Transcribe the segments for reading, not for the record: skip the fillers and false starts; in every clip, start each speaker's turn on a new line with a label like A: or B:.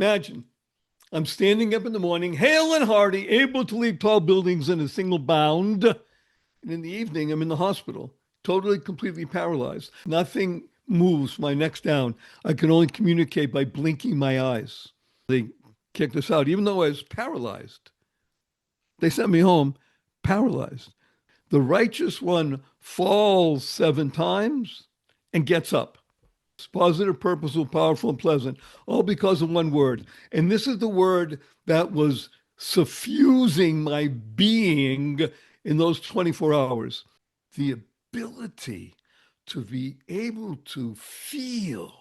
A: Imagine I'm standing up in the morning, hale and hearty, able to leap tall buildings in a single bound. And in the evening, I'm in the hospital, totally, completely paralyzed. Nothing moves my neck's down. I can only communicate by blinking my eyes. They kicked us out, even though I was paralyzed. They sent me home paralyzed. The righteous one falls 7 times and gets up. It's positive, purposeful, powerful, and pleasant, all because of one word. And this is the word that was suffusing my being in those 24 hours. The ability to be able to feel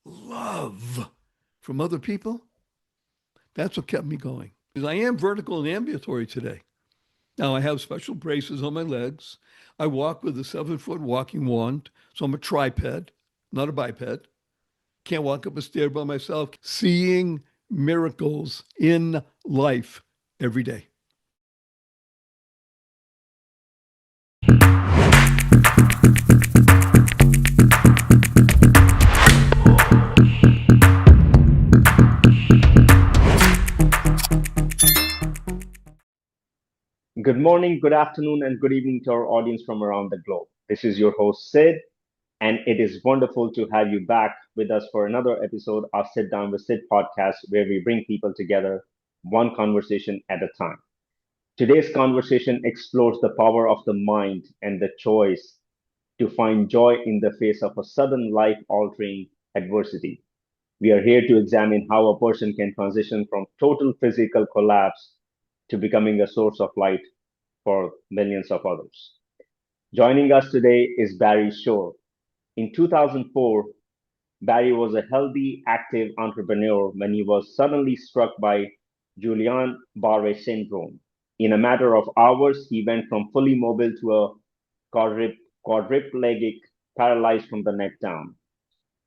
A: love from other people, that's what kept me going. Because I am vertical and ambulatory today. Now I have special braces on my legs. I walk with a 7-foot walking wand, so I'm a triped, not a biped. Can't walk up a stair by myself. Seeing miracles in life every day.
B: Good morning, good afternoon, and good evening to our audience from around the globe. This is your host, Sid, and it is wonderful to have you back with us for another episode of Sit Down with Sid podcast, where we bring people together one conversation at a time. Today's conversation explores the power of the mind and the choice to find joy in the face of a sudden life altering adversity. We are here to examine how a person can transition from total physical collapse to becoming a source of light for millions of others. Joining us today is Barry Shore. In 2004, Barry was a healthy, active entrepreneur when he was suddenly struck by Guillain-Barré syndrome. In a matter of hours, he went from fully mobile to a quadriplegic, paralyzed from the neck down.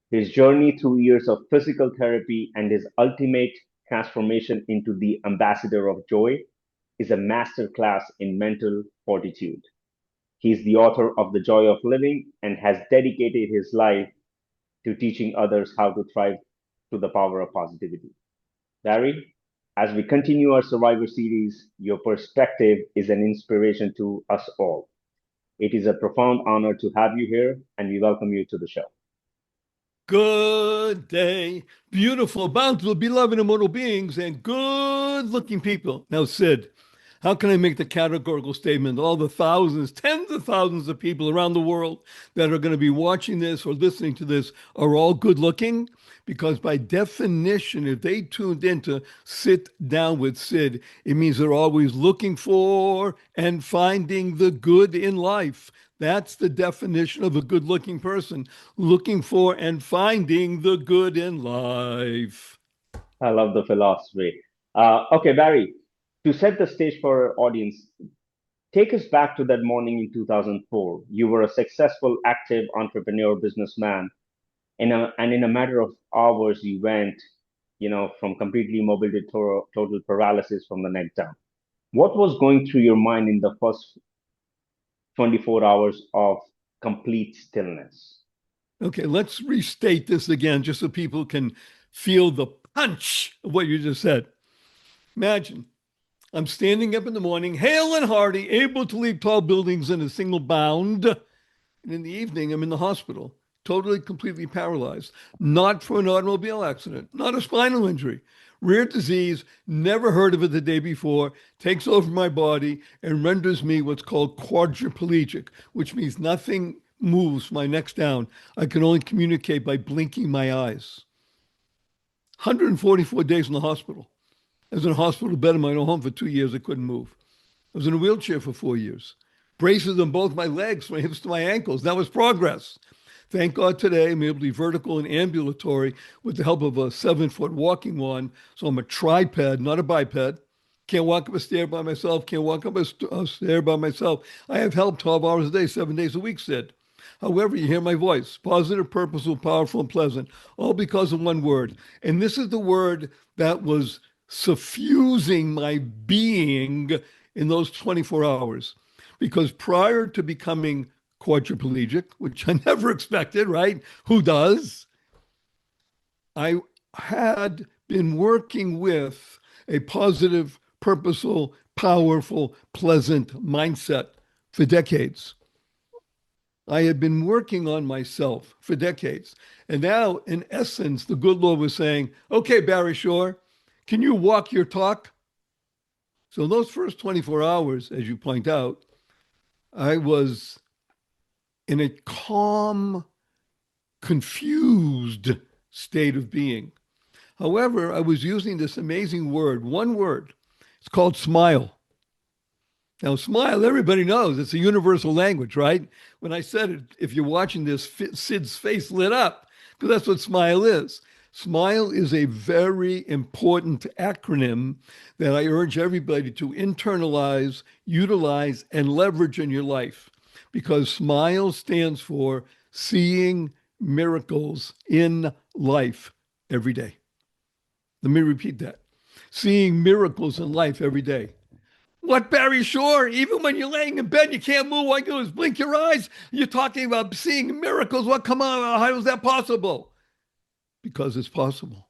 B: His journey through years of physical therapy and his ultimate transformation into the ambassador of joy is a masterclass in mental fortitude. He is the author of The Joy of Living and has dedicated his life to teaching others how to thrive through the power of positivity. Barry, as we continue our Survivor series, your perspective is an inspiration to us all. It is a profound honor to have you here, and we welcome you to the show.
A: Good day, beautiful, bountiful, beloved, immortal beings, and good-looking people. Now, Sid, how can I make the categorical statement? All the thousands, tens of thousands of people around the world that are going to be watching this or listening to this are all good looking? Because by definition, if they tuned in to sit down with Sid, it means they're always looking for and finding the good in life. That's the definition of a good looking person, looking for and finding the good in life.
B: I love the philosophy. Okay, Barry, to set the stage for our audience, take us back to that morning in 2004. You were a successful, active entrepreneur, businessman, and in a matter of hours, you went, from completely mobile to total paralysis from the neck down. What was going through your mind in the first 24 hours of complete stillness?
A: Okay, let's restate this again just so people can feel the punch of what you just said. Imagine I'm standing up in the morning, hale and hearty, able to leap tall buildings in a single bound. And in the evening, I'm in the hospital, totally, completely paralyzed. Not from an automobile accident, not a spinal injury. Rare disease, never heard of it the day before, takes over my body and renders me what's called quadriplegic, which means nothing moves my neck's down. I can only communicate by blinking my eyes. 144 days in the hospital. I was in a hospital bed in my own home for 2 years. I couldn't move. I was in a wheelchair for 4 years. Braces on both my legs, from my hips to my ankles. That was progress. Thank God today I'm able to be vertical and ambulatory with the help of a 7-foot walking wand. So I'm a triped, not a biped. Can't walk up a stair by myself. Can't walk up a stair by myself. I have help 12 hours a day, 7 days a week, Sid. However, you hear my voice, positive, purposeful, powerful, and pleasant, all because of one word. And this is the word that was suffusing my being in those 24 hours. Because prior to becoming quadriplegic, which I never expected, right? Who does? I had been working with a positive, purposeful, powerful, pleasant mindset for decades. I had been working on myself for decades. And now, in essence, the good Lord was saying, okay, Barry Shore, can you walk your talk? So, those first 24 hours, as you point out, I was in a calm, confused state of being. However, I was using this amazing word, one word. It's called smile. Now, smile, everybody knows it's a universal language, right? When I said it, if you're watching this, Sid's face lit up because that's what smile is. Smile is a very important acronym that I urge everybody to internalize, utilize, and leverage in your life because smile stands for seeing miracles in life every day. Let me repeat that. Seeing miracles in life every day. What, Barry Shore? Even when you're laying in bed, you can't move. All you do is blink your eyes. You're talking about seeing miracles. What? Come on. How is that possible? Because it's possible.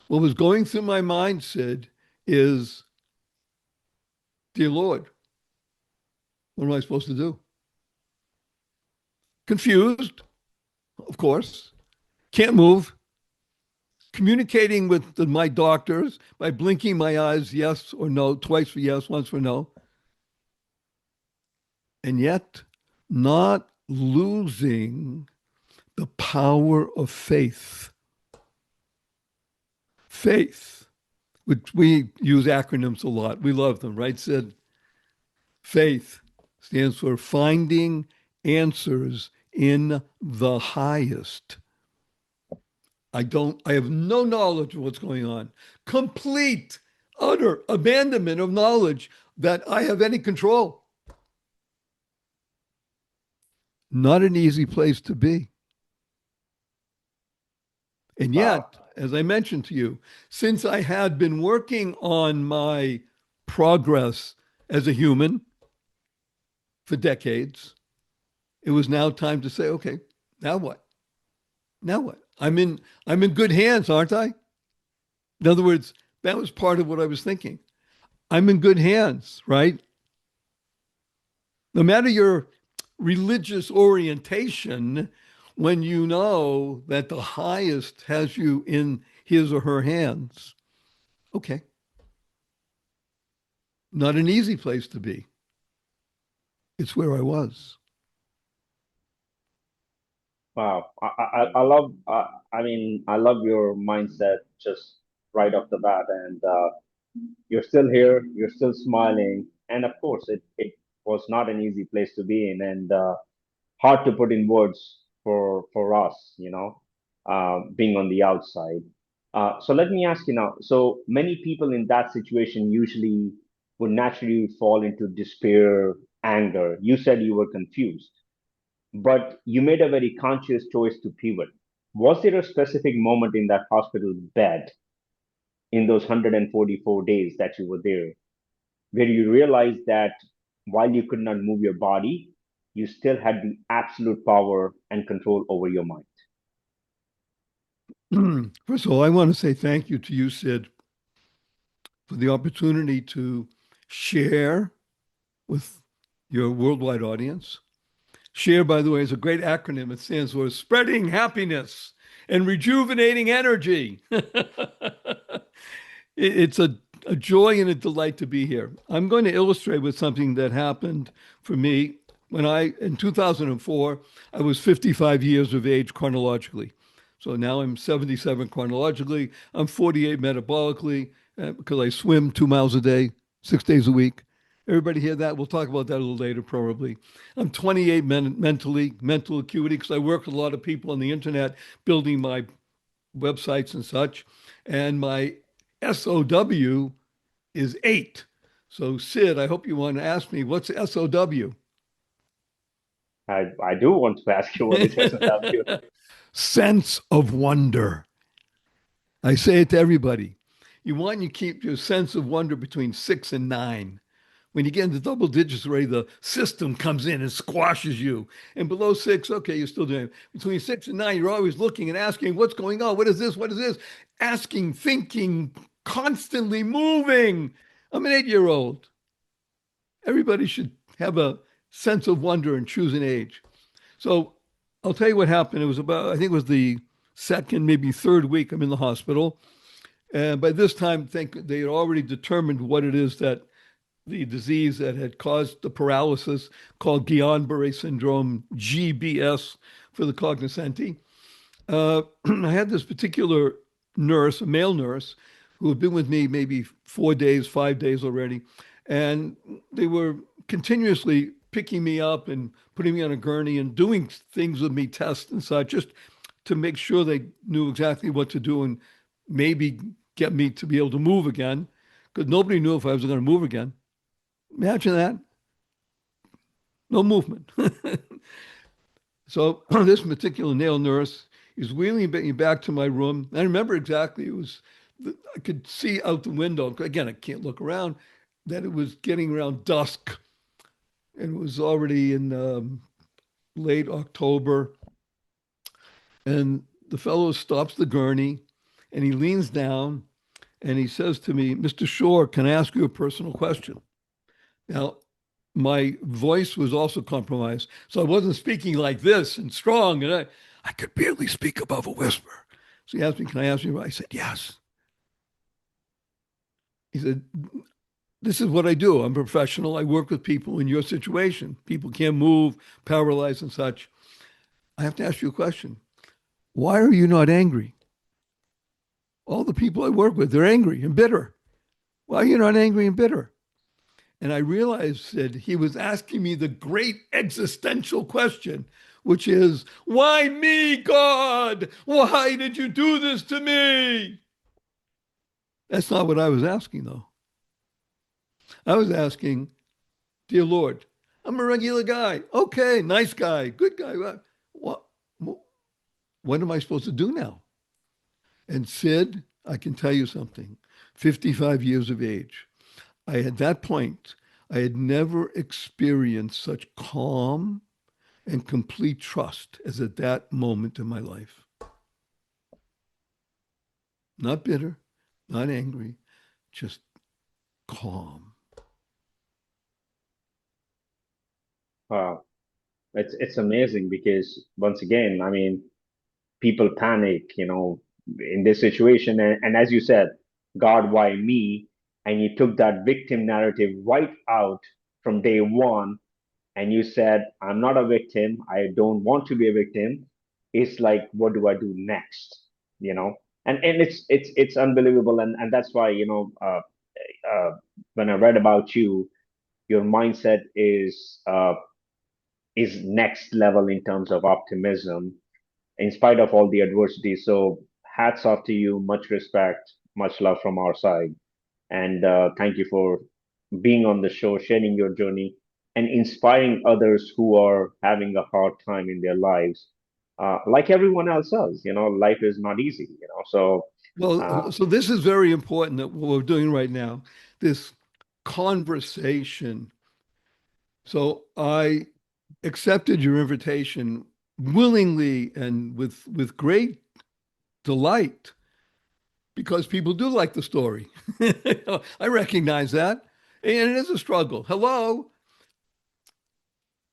A: What was going through my mind, Sid, is, dear Lord, what am I supposed to do? Confused, of course. Can't move. Communicating with my doctors by blinking my eyes, yes or no, twice for yes, once for no. And yet not losing the power of faith. Faith, which we use acronyms a lot. We love them, right, Sid? Faith stands for finding answers in the highest. I have no knowledge of what's going on. Complete, utter abandonment of knowledge that I have any control. Not an easy place to be. And
B: Wow.
A: yet, as I mentioned to you, since I had been working on my progress as a human for decades, it was now time to say, okay, now what? Now what? I'm in good hands, aren't I? In other words, that was part of what I was thinking. I'm in good hands, right? No matter your religious orientation, when you know that the highest has you in his or her hands, okay, not an easy place to be. It's where I was.
B: Wow. I love, I love your mindset just right off the bat. And you're still here, you're still smiling. And of course, it was not an easy place to be in and hard to put in words for us, being on the outside. So let me ask you now. So many people in that situation usually would naturally fall into despair, anger. You said you were confused, but you made a very conscious choice to pivot. Was there a specific moment in that hospital bed in those 144 days that you were there where you realized that while you could not move your body, you still had the absolute power and control over your mind?
A: First of all, I want to say thank you to you, Sid, for the opportunity to share with your worldwide audience. SHARE, by the way, is a great acronym. It stands for spreading happiness and rejuvenating energy. It's a joy and a delight to be here. I'm going to illustrate with something that happened for me in 2004, I was 55 years of age chronologically. So now I'm 77 chronologically. I'm 48 metabolically because I swim 2 miles a day, 6 days a week. Everybody hear that? We'll talk about that a little later, probably. I'm 28 mentally, mental acuity, because I work with a lot of people on the internet building my websites and such. And my SOW is 8. So, Sid, I hope you want to ask me, what's SOW?
B: I do want to ask you what is SOW.
A: Sense of wonder. I say it to everybody. You want to keep your sense of wonder between 6 and 9. When you get into double digits already, the system comes in and squashes you. And below six, okay, you're still doing it. Between six and nine, you're always looking and asking, what's going on? What is this? What is this? Asking, thinking, constantly moving. I'm an 8-year-old. Everybody should have a sense of wonder and choose an age. So I'll tell you what happened. It was about, I think it was the second, maybe third week I'm in the hospital. And by this time, think they had already determined what it is that the disease that had caused the paralysis called Guillain-Barré syndrome, GBS for the cognoscenti. I had this particular nurse, a male nurse, who had been with me maybe 4 days, 5 days already. And they were continuously picking me up and putting me on a gurney and doing things with me, tests and such, just to make sure they knew exactly what to do and maybe get me to be able to move again, because nobody knew if I was going to move again. Imagine that. No movement. So this particular nail nurse is wheeling me back to my room. I remember exactly, I could see out the window. Again, I can't look around, that it was getting around dusk. And it was already in late October. And the fellow stops the gurney and he leans down and he says to me, Mr. Shore, can I ask you a personal question? Now, my voice was also compromised. So I wasn't speaking like this and strong, and I could barely speak above a whisper. So he asked me, can I ask you? I said, yes. He said, this is what I do. I'm a professional. I work with people in your situation. People can't move, paralyzed and such. I have to ask you a question. Why are you not angry? All the people I work with, they're angry and bitter. Why are you not angry and bitter? And I realized that he was asking me the great existential question, which is, why me, God? Why did you do this to me? That's not what I was asking, though. I was asking, dear Lord, I'm a regular guy. Okay, nice guy, good guy. What, what am I supposed to do now? And Sid, I can tell you something, 55 years of age. At that point, I had never experienced such calm and complete trust as at that moment in my life. Not bitter, not angry, just calm.
B: Wow, it's amazing because once again, I mean, people panic, in this situation, and as you said, God, why me? And you took that victim narrative right out from day one, and you said, I'm not a victim. I don't want to be a victim. It's like, what do I do next? You know, and it's unbelievable, and that's why when I read about you, your mindset is next level in terms of optimism in spite of all the adversity. So hats off to you, much respect, much love from our side, and thank you for being on the show, sharing your journey, and inspiring others who are having a hard time in their lives. Like everyone else does, life is not easy, So, uh,
A: Well, so this is very important that what we're doing right now, this conversation. So I accepted your invitation willingly and with great delight because people do like the story. I recognize that. And it is a struggle. Hello.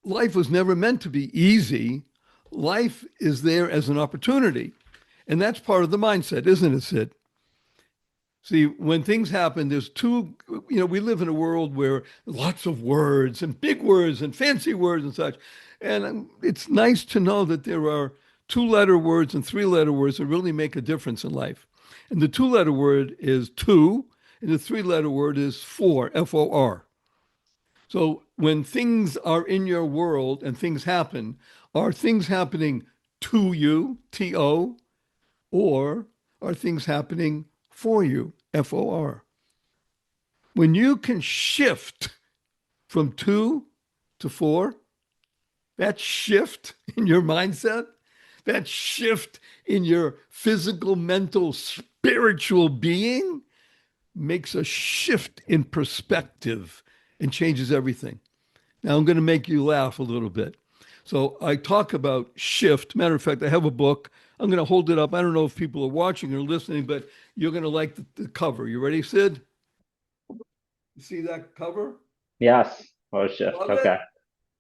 A: Life was never meant to be easy. Life is there as an opportunity. And that's part of the mindset, isn't it, Sid? See, when things happen, there's we live in a world where lots of words and big words and fancy words and such. And it's nice to know that there are 2-letter words and 3-letter words that really make a difference in life. And the 2-letter word is two, and the 3-letter word is for, F-O-R. So when things are in your world and things happen, are things happening to you, T-O, or are things happening for you, F-O-R? When you can shift from 2 to 4, that shift in your mindset, that shift in your physical, mental, spiritual being makes a shift in perspective and changes everything. Now I'm going to make you laugh a little bit. So I talk about shift. Matter of fact, I have a book. I'm going to hold it up. I don't know if people are watching or listening, but you're going to like the cover. You ready, Sid? You see that cover?
B: Yes. Oh, shift.
A: Love
B: Okay.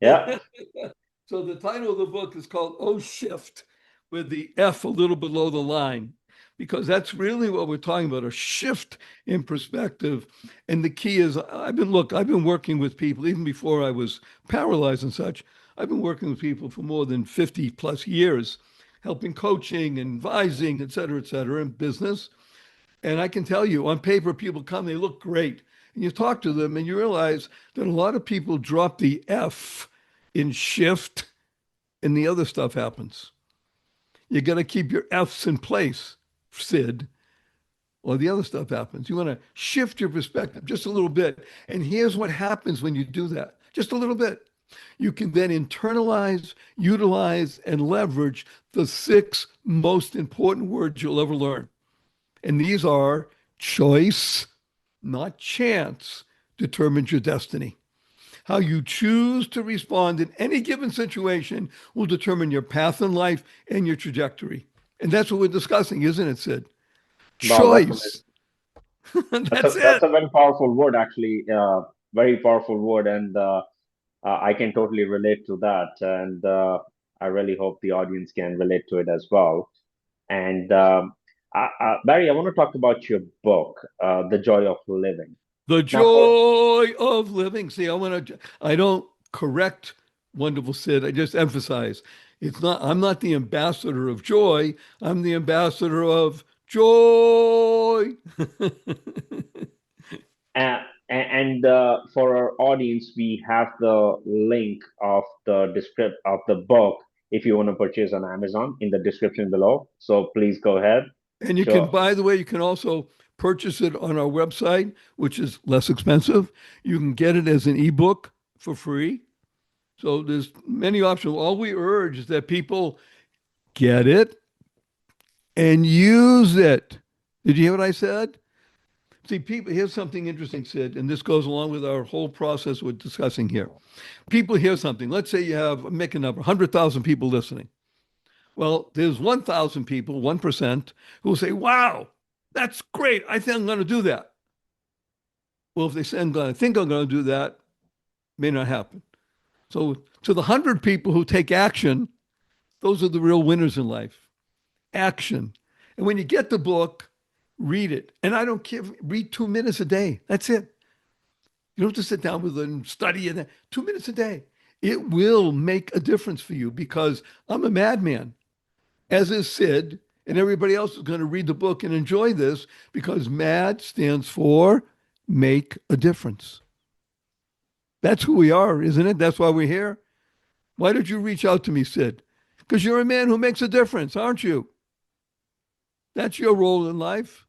B: Yeah.
A: it? So the title of the book is called Oh Shift, with the F a little below the line, because that's really what we're talking about, a shift in perspective. And the key is I've been working with people even before I was paralyzed and such. I've been working with people for more than 50 plus years, helping coaching and advising, et cetera, in business. And I can tell you, on paper, people come, they look great. And you talk to them and you realize that a lot of people drop the F in shift and the other stuff happens. You got to keep your F's in place, Sid, or the other stuff happens. You want to shift your perspective just a little bit. And here's what happens when you do that just a little bit. You can then internalize, utilize, and leverage the six most important words you'll ever learn. And these are choice, not chance, determines your destiny. How you choose to respond in any given situation will determine your path in life and your trajectory. And that's what we're discussing, isn't it, Sid?
B: Wow, that's amazing.
A: Choice. That's
B: That's
A: it.
B: a very powerful word, actually. Very powerful word, and I can totally relate to that. And I really hope the audience can relate to it as well. And Barry, I want to talk about your book, The Joy of Living.
A: The
B: Now, for
A: joy of living. See, I don't correct wonderful Sid. I just emphasize I'm not the ambassador of joy. I'm the ambassador of joy.
B: for our audience, we have the link of the descript of the book if you want to purchase on Amazon in the description below. So please go ahead.
A: And you can,
B: Sure.
A: by the way, you can also purchase it on our website, which is less expensive. You can get it as an ebook for free. So there's many options. All we urge is that people get it and use it. Did you hear what I said? See, people, here's something interesting, Sid, and this goes along with our whole process we're discussing here. People hear something. Let's say you have, make a number, 100,000 people listening. Well, there's 1,000 people, 1%, who will say, wow, that's great. I think I'm going to do that. Well, if they say, I think I'm going to do that, may not happen. So to the 100 people who take action, those are the real winners in life. Action. And when you get the book, read it. And I don't care, read 2 minutes a day. That's it. You don't have to sit down with it and study it. 2 minutes a day. It will make a difference for you because I'm a madman, as is Sid, and everybody else is going to read the book and enjoy this because MAD stands for make a difference. That's who we are, isn't it? That's why we're here. Why did you reach out to me, Sid? Because you're a man who makes a difference, aren't you? That's your role in life.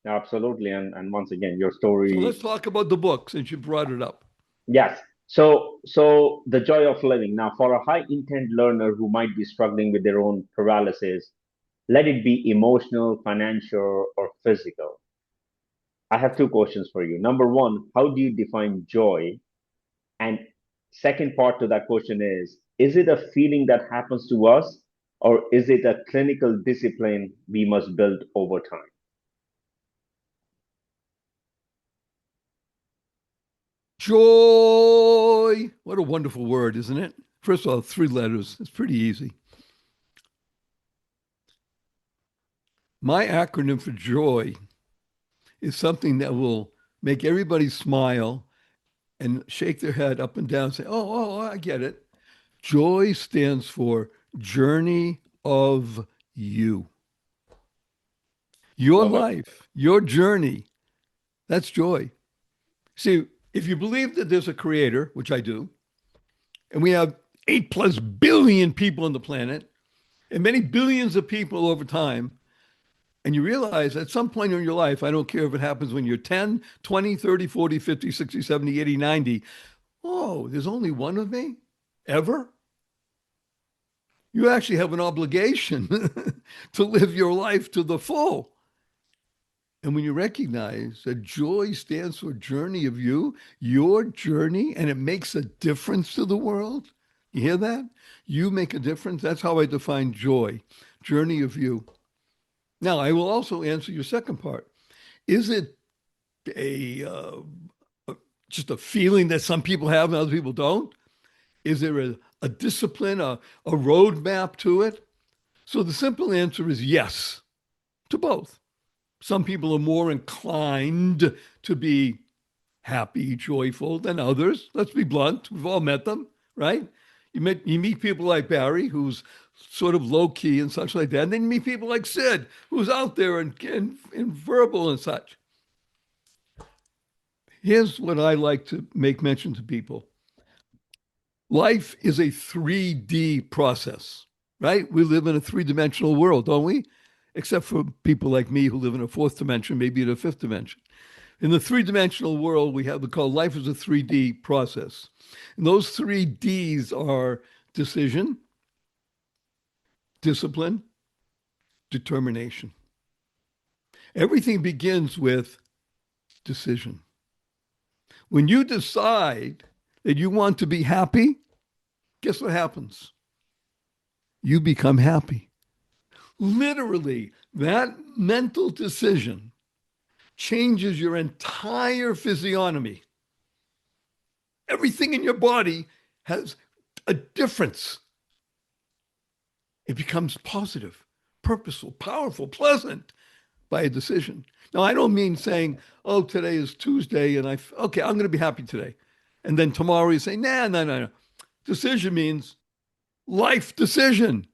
B: Absolutely. And once again, your
A: So
B: story.
A: let's talk about the book since you brought it up.
B: Yes. So the joy of living. Now, for a high intent learner who might be struggling with their own paralysis, let it be emotional, financial, or physical. I have two questions for you. Number one, how do you define joy? And second part to that question is it a feeling that happens to us, or is it a clinical discipline we must build over time?
A: Joy. What a wonderful word, isn't it? First of all, 3 letters. It's pretty easy. My acronym for joy is something that will make everybody smile and shake their head up and down and say, oh, I get it. Joy stands for journey of you. Your
B: Love it.
A: life, your journey, that's joy. See, if you believe that there's a creator, which I do, and we have 8+ billion people on the planet and many billions of people over time, and you realize at some point in your life, I don't care if it happens when you're 10, 20, 30, 40, 50, 60, 70, 80, 90, oh, there's only one of me ever? You actually have an obligation to live your life to the full. And when you recognize that joy stands for journey of you, your journey, and it makes a difference to the world, you hear that? You make a difference. That's how I define joy, journey of you. Now, I will also answer your second part. Is it a just a feeling that some people have and other people don't? Is there a discipline, a roadmap to it? So the simple answer is yes to both. Some people are more inclined to be happy, joyful than others. Let's be blunt. We've all met them, right? You meet people like Barry, who's sort of low key and such like that. And then you meet people like Sid, who's out there and verbal and such. Here's what I like to make mention to people. Life is a 3D process, right? We live in a three-dimensional world, don't we? Except for people like me who live in a fourth dimension, maybe in a fifth dimension. In the three-dimensional world, we have called life is a 3D process. And those 3Ds are decision, discipline, determination. Everything begins with decision. When you decide that you want to be happy, guess what happens? You become happy. Literally, that mental decision changes your entire physiognomy. Everything in your body has a difference. It becomes positive, purposeful, powerful, pleasant by a decision. Now, I don't mean saying, oh, today is Tuesday and okay, I'm going to be happy today. And then tomorrow you say, nah, no, no, no. Decision means life decision.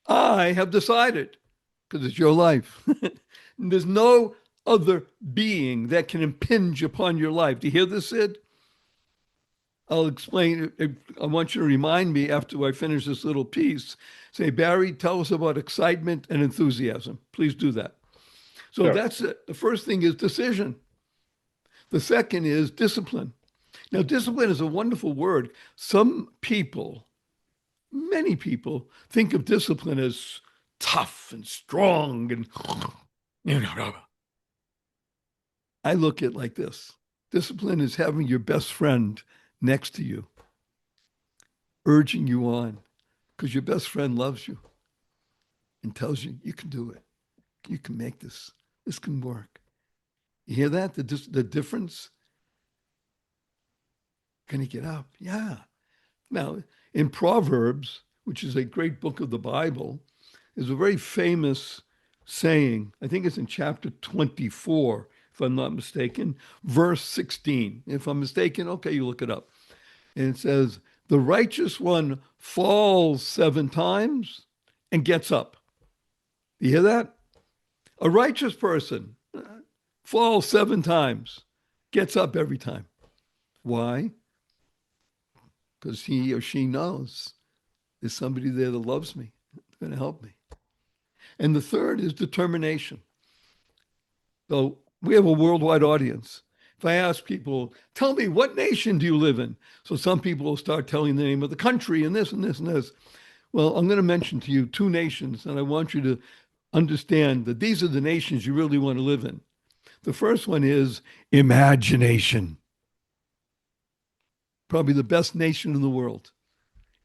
A: I have decided because it's your life. There's no other being that can impinge upon your life. Do you hear this, Sid? I'll explain. I want you to remind me after I finish this little piece. Say, Barry, tell us about excitement and enthusiasm. Please do that. So
B: Sure.
A: that's it. The first thing is decision. The second is discipline. Now, discipline is a wonderful word. Some people, many people, think of discipline as tough and strong and I look at it like this. Discipline is having your best friend next to you, urging you on, because your best friend loves you and tells you, you can do it. You can make this. This can work. You hear that? The difference? Can you get up? Yeah. Now, in Proverbs, which is a great book of the Bible, is a very famous saying. I think it's in chapter 24, if I'm not mistaken, verse 16. If I'm mistaken, okay, you look it up. And it says, the righteous one falls 7 times and gets up. You hear that? A righteous person falls 7 times, gets up every time. Why? Because he or she knows there's somebody there that loves me, going to help me. And the third is determination. So we have a worldwide audience. If I ask people, tell me, what nation do you live in? So some people will start telling the name of the country and this and this and this. Well, I'm going to mention to you 2 nations, and I want you to understand that these are the nations you really want to live in. The first one is imagination. Probably the best nation in the world.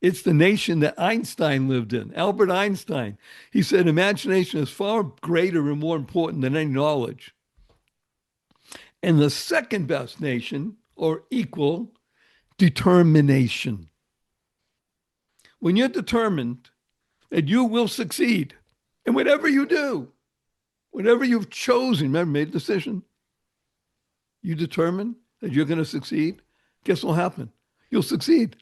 A: It's the nation that Einstein lived in, Albert Einstein. He said imagination is far greater and more important than any knowledge. And the second best nation, or equal, determination. When you're determined that you will succeed in whatever you do, whatever you've chosen, remember, made a decision, you determine that you're going to succeed, guess what'll happen? You'll succeed.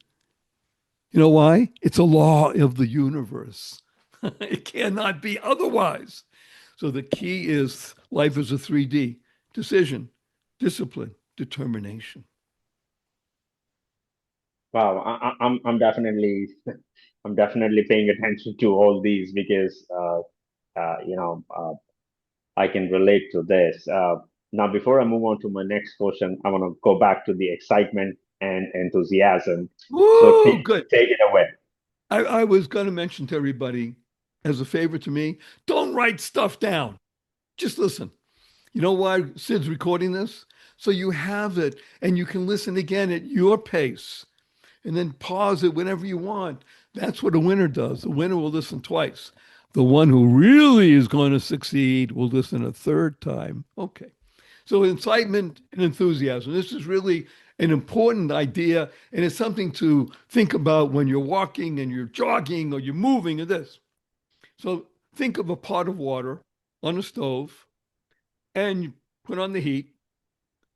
A: You know why? It's a law of the universe. It cannot be otherwise. So the key is life is a 3D: decision, discipline, determination.
B: Wow, I'm definitely paying attention to all these because uh, you know uh, I can relate to this. Now, before I move on to my next question, I want to go back to the excitement and enthusiasm. So
A: Woo, good.
B: take it away.
A: I was going to mention to everybody as a favor to me, don't write stuff down. Just listen. You know why Sid's recording this? So you have it and you can listen again at your pace and then pause it whenever you want. That's what a winner does. The winner will listen twice. The one who really is going to succeed will listen a third time. Okay. So incitement and enthusiasm. This is really an important idea, and it's something to think about when you're walking and you're jogging or you're moving and this. So think of a pot of water on a stove and you put on the heat,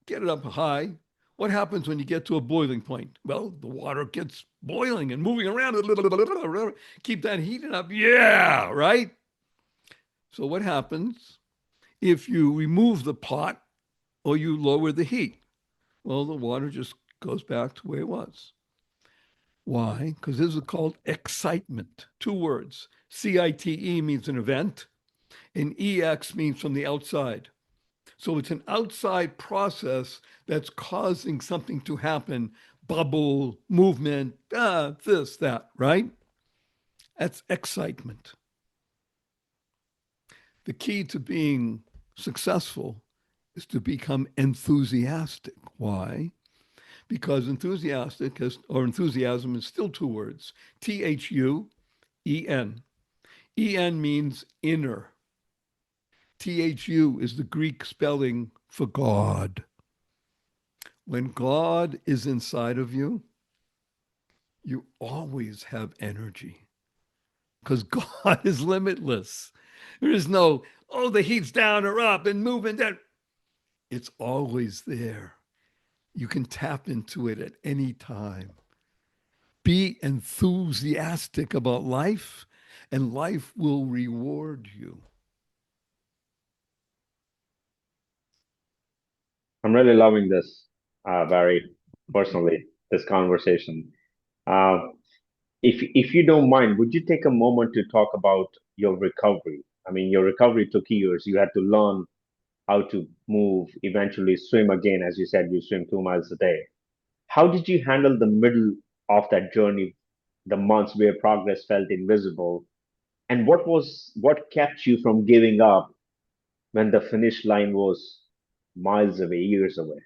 A: get it up high. What happens when you get to a boiling point? Well, the water gets boiling and moving around. Keep that heating up. Yeah, right? So what happens if you remove the pot or you lower the heat? Well, the water just goes back to where it was. Why? Because this is called excitement. Two words. CITE means an event, and EX means from the outside. So it's an outside process that's causing something to happen, bubble, movement, this, that, right? That's excitement. The key to being successful is to become enthusiastic. Why? Because enthusiastic or enthusiasm is still two words, THUEN. EN means inner. THU is the Greek spelling for God. When God is inside of you, you always have energy because God is limitless. There is no, oh, the heat's down or up and moving down. It's always there. You can tap into it at any time. Be enthusiastic about life, and life will reward you.
B: I'm really loving this, Barry, personally, this conversation. Uh, if you don't mind, would you take a moment to talk about your recovery? I mean, your recovery took years. You had to learn how to move, eventually swim again. As you said, you swim 2 miles a day. How did you handle the middle of that journey, the months where progress felt invisible? And what kept you from giving up when the finish line was miles away, years away?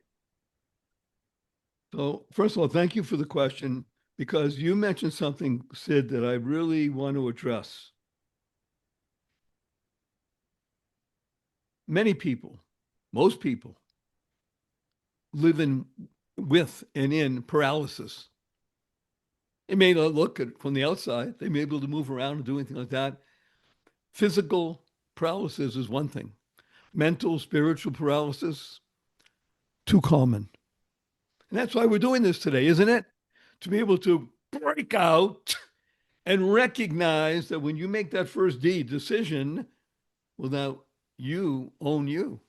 A: So, first of all, thank you for the question because you mentioned something, Sid, that I really want to address. Many people, most people, live in with and in paralysis. It may not look at from the outside. They may be able to move around and do anything like that. Physical paralysis is one thing. Mental, spiritual paralysis, too common. And that's why we're doing this today, isn't it? To be able to break out and recognize that when you make that first D decision, well, now you own you.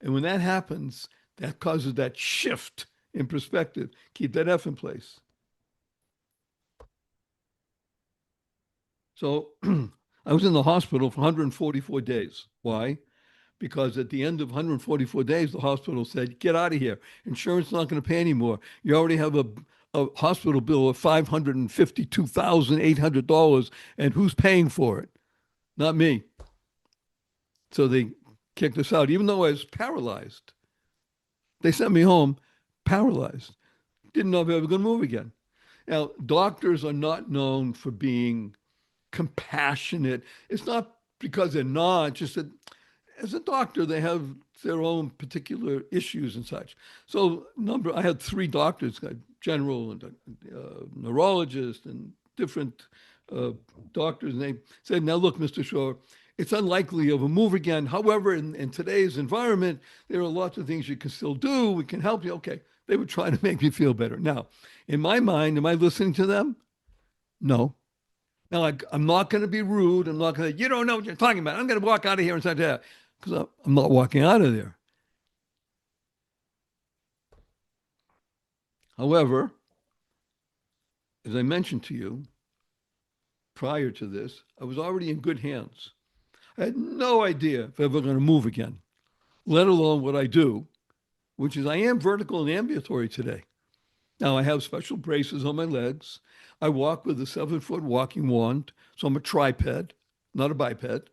A: And when that happens, that causes that shift in perspective. Keep that F in place. So I was in the hospital for 144 days. Why? Because at the end of 144 days, the hospital said, get out of here. Insurance is not going to pay anymore. You already have a hospital bill of $552,800, and who's paying for it? Not me. So they kicked us out, even though I was paralyzed. They sent me home paralyzed. Didn't know if I was going to move again. Now, doctors are not known for being compassionate. It's not because they're not, just that as a doctor, they have their own particular issues and such. So, I had three doctors, a general and a neurologist and different uh, doctors, and they said, "Now, look, Mr. Shore, it's unlikely you'll move again. However, in today's environment, there are lots of things you can still do. We can help you." Okay, they were trying to make me feel better. Now, in my mind, am I listening to them? No. Now, I'm not going to be rude. I'm not going to, you don't know what you're talking about. I'm going to walk out of here and say that because I'm not walking out of there. However, as I mentioned to you prior to this, I was already in good hands. I had no idea if I ever going to move again, let alone what I do, which is I am vertical and ambulatory today. Now I have special braces on my legs. I walk with a 7-foot walking wand, so I'm a triped, not a biped.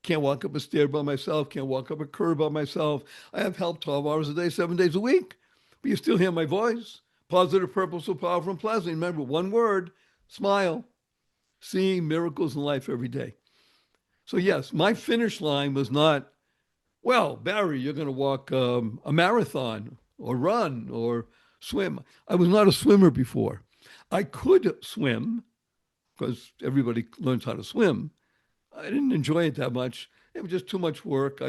A: Can't walk up a stair by myself. Can't walk up a curb by myself. I have help 12 hours a day, 7 days a week. But you still hear my voice. Positive, purposeful, powerful, and pleasant. Remember, one word, smile. Seeing miracles in life every day. So yes, my finish line was not, well, Barry, you're going to walk a marathon or run or swim. I was not a swimmer before. I could swim because everybody learns how to swim. I didn't enjoy it that much. It was just too much work.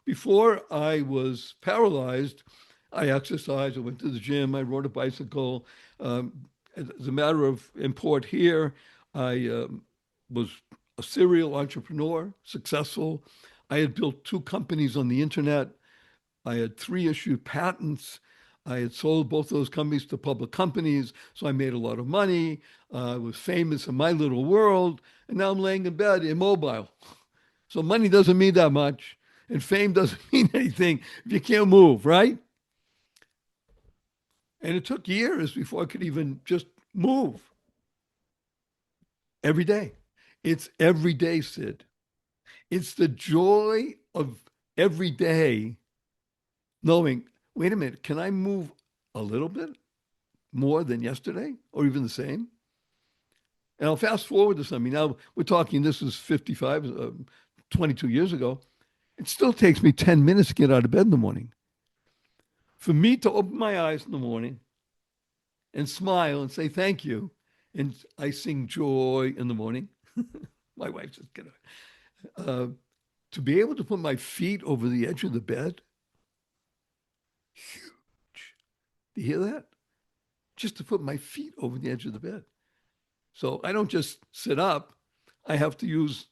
A: Before I was paralyzed, I exercised. I went to the gym. I rode a bicycle. As a matter of import here, I was a serial entrepreneur, successful. I had built 2 companies on the internet. I had 3 issued patents. I had sold both those companies to public companies, so I made a lot of money. I was famous in my little world, and now I'm laying in bed immobile. So money doesn't mean that much, and fame doesn't mean anything if you can't move, right? And it took years before I could even just move every day. It's every day, Sid. It's the joy of every day knowing, wait a minute, can I move a little bit more than yesterday or even the same? And I'll fast forward to something. Now we're talking, this is 55, 22 years ago. It still takes me 10 minutes to get out of bed in the morning. For me to open my eyes in the morning and smile and say thank you, and I sing joy in the morning. My wife says, get up. To be able to put my feet over the edge of the bed, huge. Do you hear that? Just to put my feet over the edge of the bed. So I don't just sit up. I have to use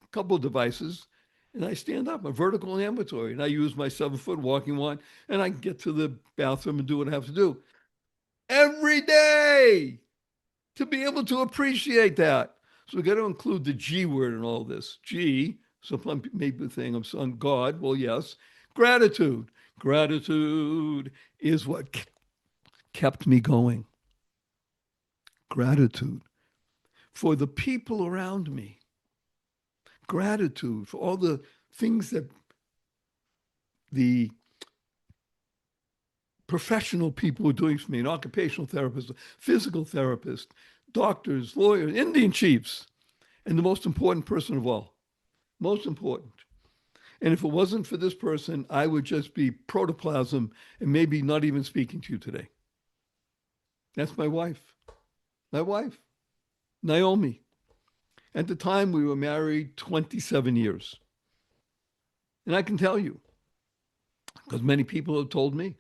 A: a couple of devices and I stand up, a vertical and ambulatory, and I use my 7-foot walking one and I can get to the bathroom and do what I have to do every day to be able to appreciate that. So we got to include the G word in all this. G, so some people think I'm on God. Well, yes. Gratitude. Gratitude is what kept me going. Gratitude for the people around me. Gratitude for all the things that the professional people were doing for me, an occupational therapist, physical therapist, doctors, lawyers, Indian chiefs, and the most important person of all, most important. And if it wasn't for this person, I would just be protoplasm and maybe not even speaking to you today. That's my wife, Naomi. At the time, we were married 27 years. And I can tell you, because many people have told me,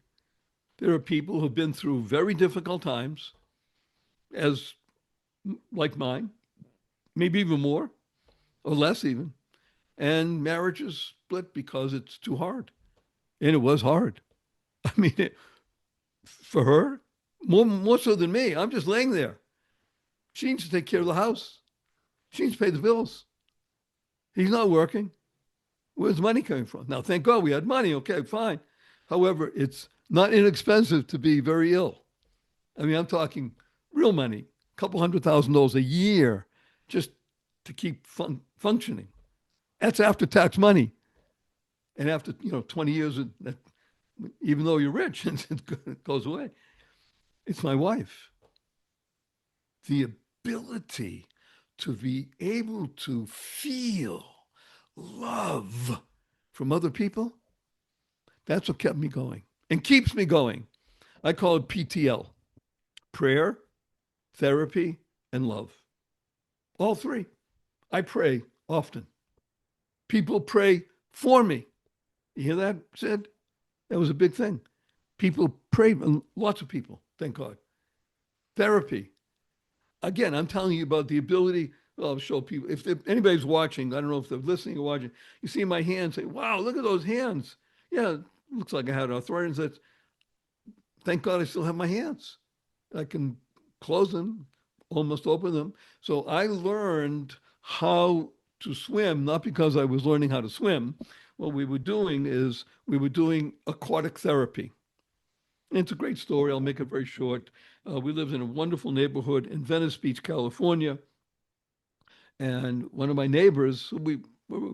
A: there are people who've been through very difficult times, as like mine, maybe even more or less even. And marriages split because it's too hard. And it was hard. I mean, for her, more so than me. I'm just laying there. She needs to take care of the house. She needs to pay the bills. He's not working. Where's the money coming from? Now, thank God we had money. Okay, fine. However, it's not inexpensive to be very ill. I mean, I'm talking real money, a couple $100,000 a year just to keep functioning. That's after tax money. And after, 20 years, even though you're rich, it goes away. It's my wife. The ability to be able to feel love from other people, that's what kept me going and keeps me going. I call it PTL, prayer, therapy, and love. All three. I pray often. People pray for me. You hear that, Sid? That was a big thing. People pray, lots of people, thank God. Therapy. Again, I'm telling you about the ability, well, I'll show people. If anybody's watching, I don't know if they're listening or watching, you see my hands, say, wow, look at those hands. Yeah, it looks like I had arthritis. That's, thank God I still have my hands. I can close them, almost open them. So I learned how to swim, not because I was learning how to swim. What we were doing is we were doing aquatic therapy. And it's a great story. I'll make it very short. We lived in a wonderful neighborhood in Venice Beach, California. And one of my neighbors,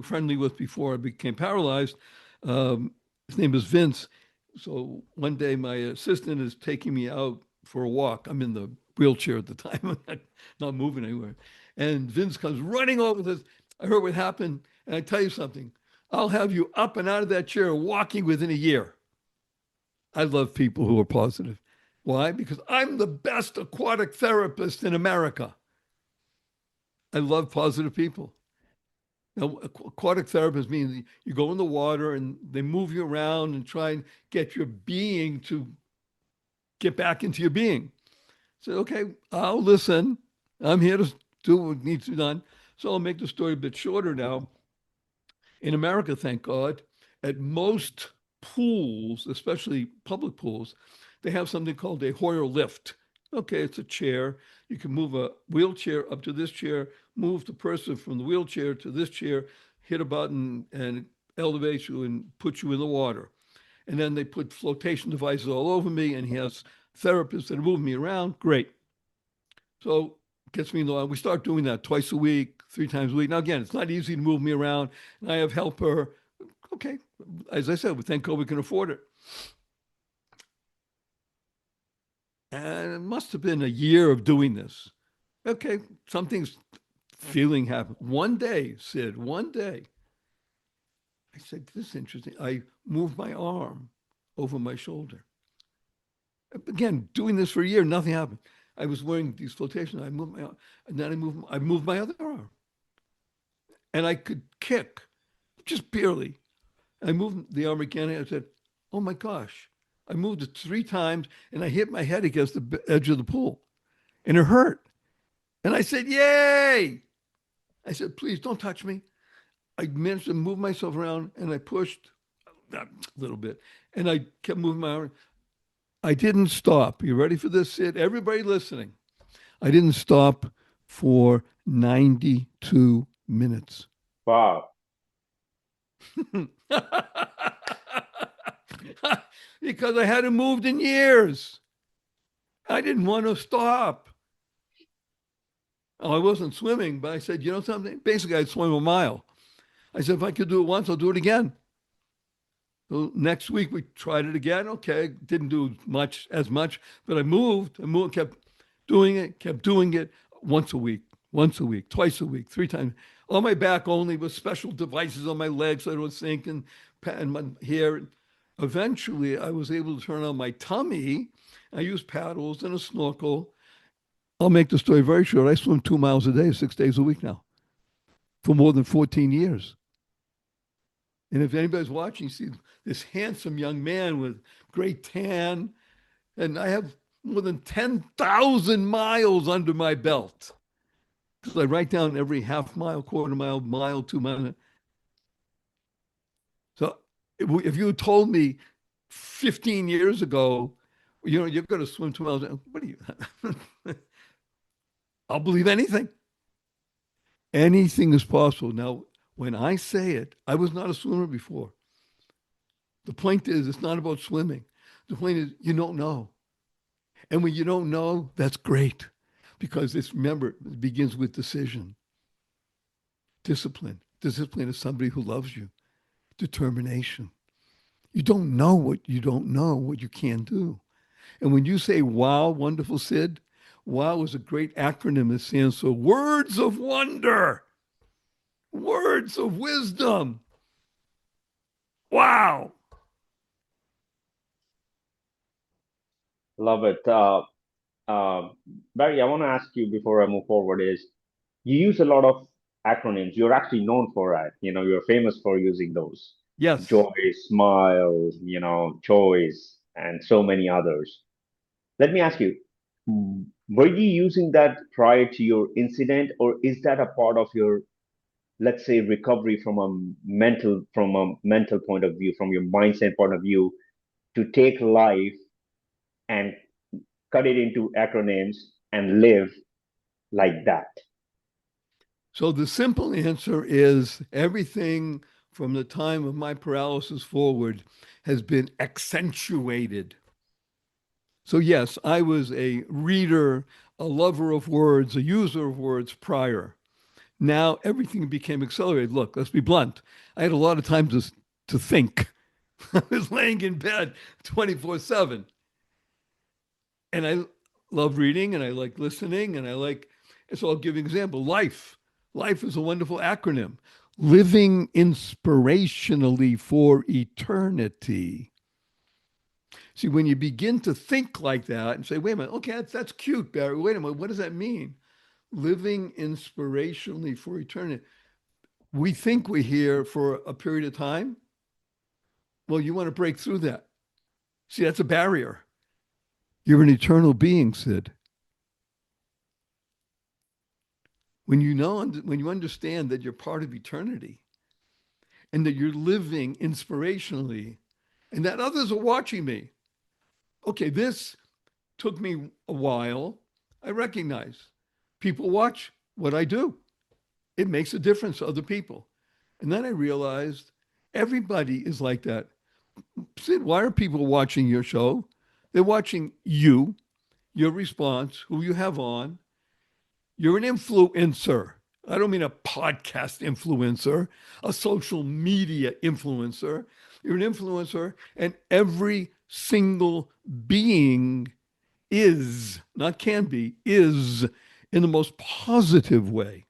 A: friendly with before I became paralyzed. His name is Vince. So one day my assistant is taking me out for a walk. I'm in the wheelchair at the time, I'm not moving anywhere. And Vince comes running over and says, I heard what happened. And I tell you something, I'll have you up and out of that chair walking within a year. I love people who are positive. Why? Because I'm the best aquatic therapist in America. I love positive people. Now, aquatic therapist means you go in the water and they move you around and try and get your being to get back into your being. So, okay, I'll listen. I'm here to do what needs to be done. So I'll make the story a bit shorter now. In America, thank God, at most pools, especially public pools, they have something called a Hoyer lift. Okay, it's a chair. You can move a wheelchair up to this chair, move the person from the wheelchair to this chair, hit a button, and it elevates you and puts you in the water. And then they put flotation devices all over me, and he has therapists that are moving me around. Great. So gets me in the line. We start doing that twice a week, 3 times a week. Now, again, it's not easy to move me around, and I have helper. Okay, as I said, thank God we can afford it. And it must have been a year of doing this. Okay, something's feeling happened. One day, Sid, one day, I said, this is interesting. I moved my arm over my shoulder. Again, doing this for a year, nothing happened. I was wearing these flotation. I moved my arm, and then I moved my other arm, and I could kick, just barely. I moved the arm again, and I said, "Oh my gosh!" I moved it 3 times, and I hit my head against the edge of the pool, and it hurt. And I said, "Yay!" I said, "Please don't touch me." I managed to move myself around, and I pushed a little bit, and I kept moving my arm. I didn't stop. You ready for this, Sid? Everybody listening. I didn't stop for 92 minutes.
B: Wow.
A: Because I hadn't moved in years. I didn't want to stop. Oh, I wasn't swimming, but I said, you know something? Basically, I'd swim a mile. I said, if I could do it once, I'll do it again. So next week we tried it again. Okay, didn't do as much, but I moved, kept kept doing it once a week, twice a week, 3 times. On my back only with special devices on my legs so I don't sink and my hair. Eventually, I was able to turn on my tummy. I used paddles and a snorkel. I'll make the story very short. I swim 2 miles a day, 6 days a week now for more than 14 years. And if anybody's watching, you see this handsome young man with great tan, and I have more than 10,000 miles under my belt. Because I write down every half mile, quarter mile, mile, 2 miles. So if you told me 15 years ago, you're going to swim 2 miles, what are you? I'll believe anything. Anything is possible. Now, when I say it, I was not a swimmer before. The point is, it's not about swimming. The point is, you don't know. And when you don't know, that's great because remember, it begins with decision, discipline. Discipline is somebody who loves you, determination. You don't know what you don't know, what you can do. And when you say, wow, wonderful Sid, wow is a great acronym that stands for words of wonder, words of wisdom. Wow.
B: Love it. Uh, Barry, I want to ask you before I move forward is you use a lot of acronyms. You're actually known for that. You're famous for using those.
A: Yes.
B: Joy, smile, choice, and so many others. Let me ask you, were you using that prior to your incident, or is that a part of your, let's say, recovery from a mental point of view, from your mindset point of view, to take life and cut it into acronyms and live like that?
A: So the simple answer is everything from the time of my paralysis forward has been accentuated. So, yes, I was a reader, a lover of words, a user of words prior. Now everything became accelerated. Look, let's be blunt. I had a lot of time to think. I was laying in bed 24/7. And I love reading and I like listening and I like, so I'll give you an example. Life. Life is a wonderful acronym. Living inspirationally for eternity. See, when you begin to think like that and say, wait a minute, okay, that's cute, Barry. Wait a minute, what does that mean? Living inspirationally for eternity. We think we're here for a period of time. Well, you want to break through that. See, that's a barrier. You're an eternal being, Sid. When you understand that you're part of eternity and that you're living inspirationally and that others are watching me. Okay, this took me a while. I recognize people watch what I do. It makes a difference to other people. And then I realized everybody is like that. Sid, why are people watching your show? They're watching you, your response, who you have on. You're an influencer. I don't mean a podcast influencer, a social media influencer. You're an influencer, and every single being is, not can be, is in the most positive way.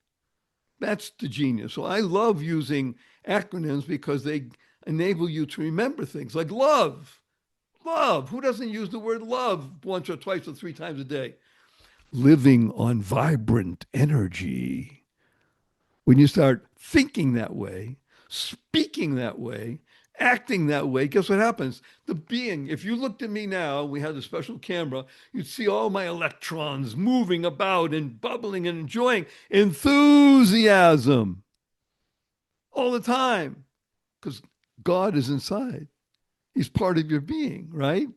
A: That's the genius. So I love using acronyms because they enable you to remember things like love. Love. Who doesn't use the word love once or twice or three times a day? Living on vibrant energy. When you start thinking that way, speaking that way, acting that way, guess what happens? The being, if you looked at me now, we had a special camera, you'd see all my electrons moving about and bubbling and enjoying enthusiasm all the time because God is inside. He's part of your being, right?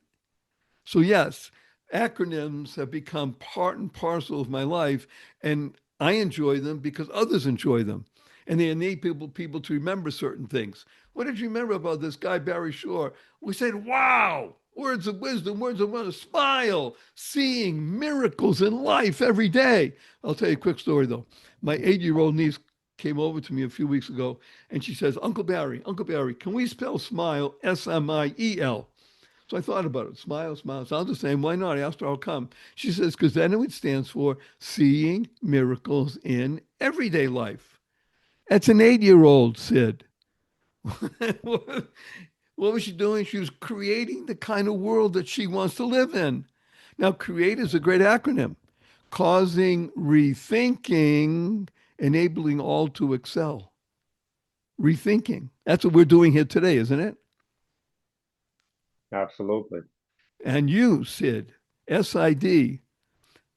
A: So, yes, acronyms have become part and parcel of my life, and I enjoy them because others enjoy them. And they enable people to remember certain things. What did you remember about this guy, Barry Shore? We said, wow, words of wisdom, words of wonder, smile, seeing miracles in life every day. I'll tell you a quick story, though. My 8-year-old niece came over to me a few weeks ago, and she says, Uncle Barry, can we spell smile S-M-I-E-L? So I thought about it. Smile, smile. Sounds the same. Why not? I asked her how come. She says, because then it stands for seeing miracles in everyday life. That's an 8-year-old, Sid. What was she doing? She was creating the kind of world that she wants to live in. Now, create is a great acronym, causing rethinking, enabling all to excel. Rethinking. That's what we're doing here today, isn't it?
B: Absolutely.
A: And you, Sid, SID,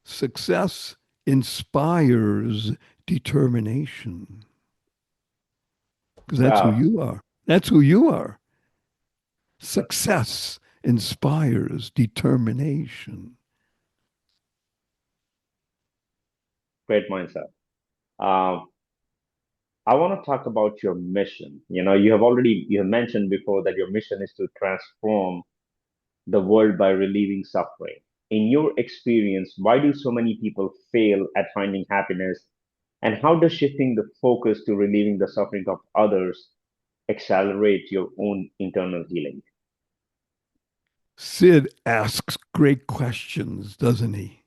A: success inspires determination. Because that's who
B: Wow.
A: you are. That's who you are. Success inspires determination.
B: Great mindset. Um, I want to talk about your mission. You have mentioned before that your mission is to transform the world by relieving suffering. In your experience, why do so many people fail at finding happiness? And how does shifting the focus to relieving the suffering of others accelerate your own internal healing?
A: Sid asks great questions, doesn't he?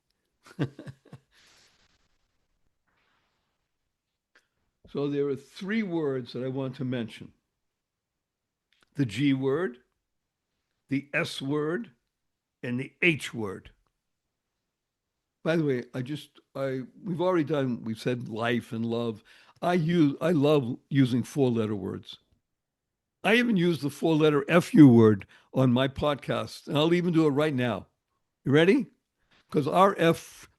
A: So there are three words that I want to mention: the G word, the S word, and the H word. By the way, we've already done, we've said life and love. I love using four-letter words. I even use the four-letter FU word on my podcast, and I'll even do it right now. You ready? Because our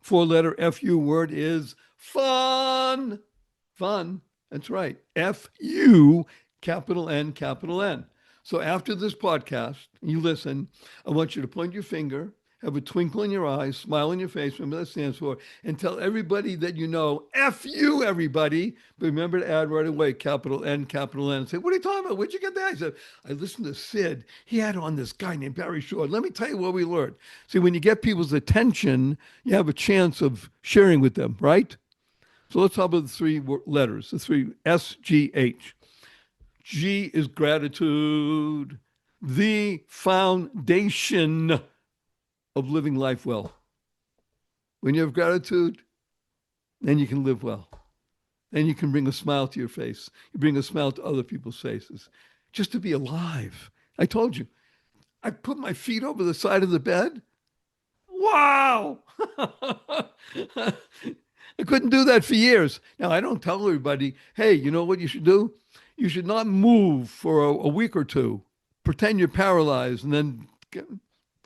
A: four-letter FU word is fun. Fun. That's right. FU, capital N, capital N. So after this podcast, you listen, I want you to point your finger, have a twinkle in your eyes, smile on your face, remember that stands for, and tell everybody that you know, F you, everybody. But remember to add right away, capital N, capital N. And say, what are you talking about? Where'd you get that? I said, I listened to Sid. He had on this guy named Barry Shore. Let me tell you what we learned. See, when you get people's attention, you have a chance of sharing with them, right? So let's talk about the three letters, the three SGH. G is gratitude, the foundation of living life well. When you have gratitude, then you can live well. Then you can bring a smile to your face. You bring a smile to other people's faces. Just to be alive. I told you, I put my feet over the side of the bed. Wow. I couldn't do that for years. Now, I don't tell everybody, hey, you know what you should do? You should not move for a week or two. Pretend you're paralyzed and then,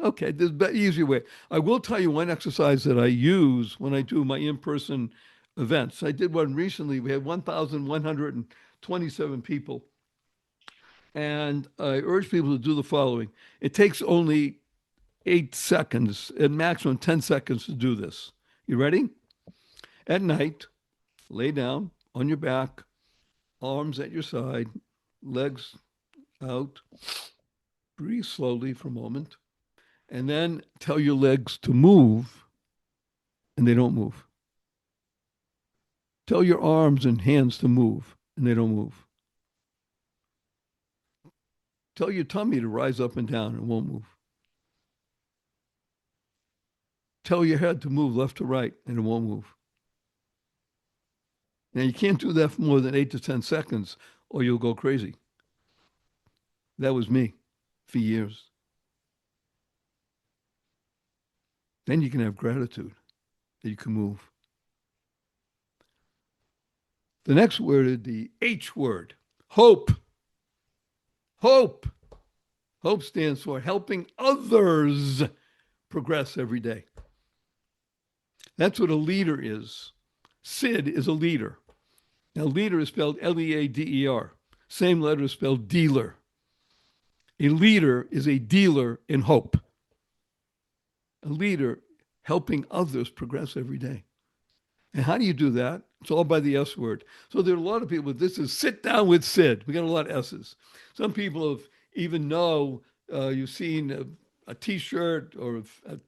A: okay, there's an easier way. I will tell you one exercise that I use when I do my in-person events. I did one recently. We had 1,127 people. And I urge people to do the following. It takes only 8 seconds, at maximum 10 seconds to do this. You ready? At night, lay down on your back, arms at your side, legs out. Breathe slowly for a moment. And then tell your legs to move, and they don't move. Tell your arms and hands to move, and they don't move. Tell your tummy to rise up and down, and it won't move. Tell your head to move left to right, and it won't move. Now, you can't do that for more than 8 to 10 seconds, or you'll go crazy. That was me for years. Then you can have gratitude that you can move. The next word is the H word, hope. Hope. Hope stands for helping others progress every day. That's what a leader is. Sid is a leader. Now, leader is spelled Leader. Same letter is spelled dealer. A leader is a dealer in hope. A leader helping others progress every day. And how do you do that? It's all by the S word. So there are a lot of people, this is sit down with Sid. We got a lot of S's. Some people have even know, you've seen a T-shirt or a